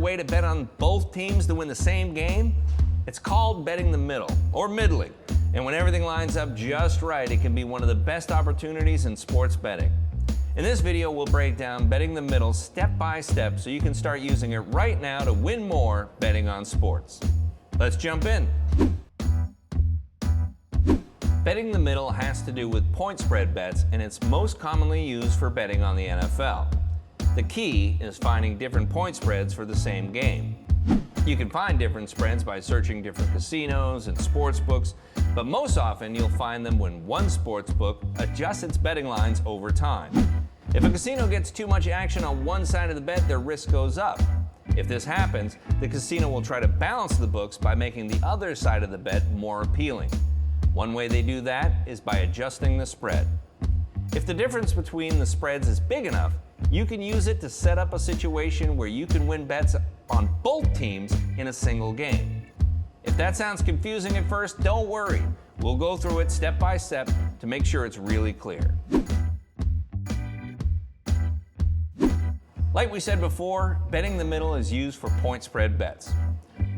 way to bet on both teams to win the same game? It's called betting the middle, or middling. And when everything lines up just right, it can be one of the best opportunities in sports betting. In this video, we'll break down betting the middle step by step so you can start using it right now to win more betting on sports. Let's jump in. Betting the middle has to do with point spread bets, and it's most commonly used for betting on the NFL. The key is finding different point spreads for the same game. You can find different spreads by searching different casinos and sports books, but most often you'll find them when one sports book adjusts its betting lines over time. If a casino gets too much action on one side of the bet, their risk goes up. If this happens, the casino will try to balance the books by making the other side of the bet more appealing. One way they do that is by adjusting the spread. If the difference between the spreads is big enough, you can use it to set up a situation where you can win bets on both teams in a single game. If that sounds confusing at first, don't worry. We'll go through it step by step to make sure it's really clear. Like we said before, betting the middle is used for point spread bets.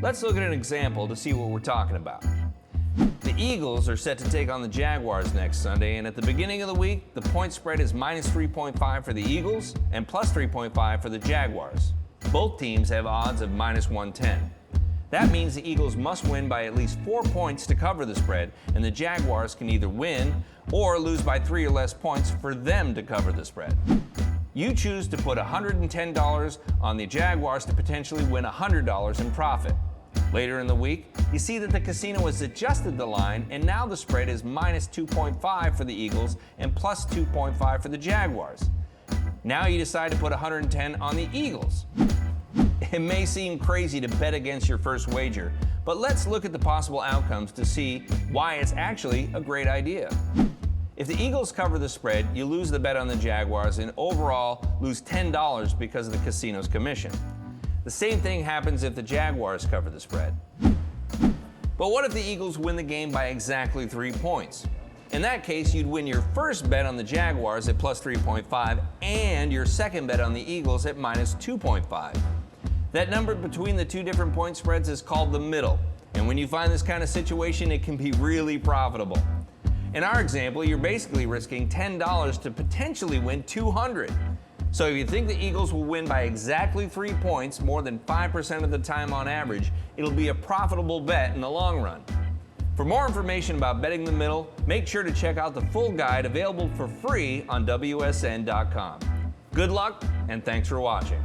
Let's look at an example to see what we're talking about. The Eagles are set to take on the Jaguars next Sunday, and at the beginning of the week, the point spread is minus 3.5 for the Eagles and plus 3.5 for the Jaguars. Both teams have odds of minus 110. That means the Eagles must win by at least 4 points to cover the spread, and the Jaguars can either win or lose by 3 or less points for them to cover the spread. You choose to put $110 on the Jaguars to potentially win $100 in profit. Later in the week, you see that the casino has adjusted the line, and now the spread is minus 2.5 for the Eagles and plus 2.5 for the Jaguars. Now you decide to put $110 on the Eagles. It may seem crazy to bet against your first wager, but let's look at the possible outcomes to see why it's actually a great idea. If the Eagles cover the spread, you lose the bet on the Jaguars and overall lose $10 because of the casino's commission. The same thing happens if the Jaguars cover the spread. But what if the Eagles win the game by exactly 3 points? In that case, you'd win your first bet on the Jaguars at plus 3.5 and your second bet on the Eagles at minus 2.5. That number between the two different point spreads is called the middle, and when you find this kind of situation, it can be really profitable. In our example, you're basically risking $10 to potentially win $200. So if you think the Eagles will win by exactly 3 points, more than 5% of the time on average, it'll be a profitable bet in the long run. For more information about betting the middle, make sure to check out the full guide available for free on WSN.com. Good luck, and thanks for watching.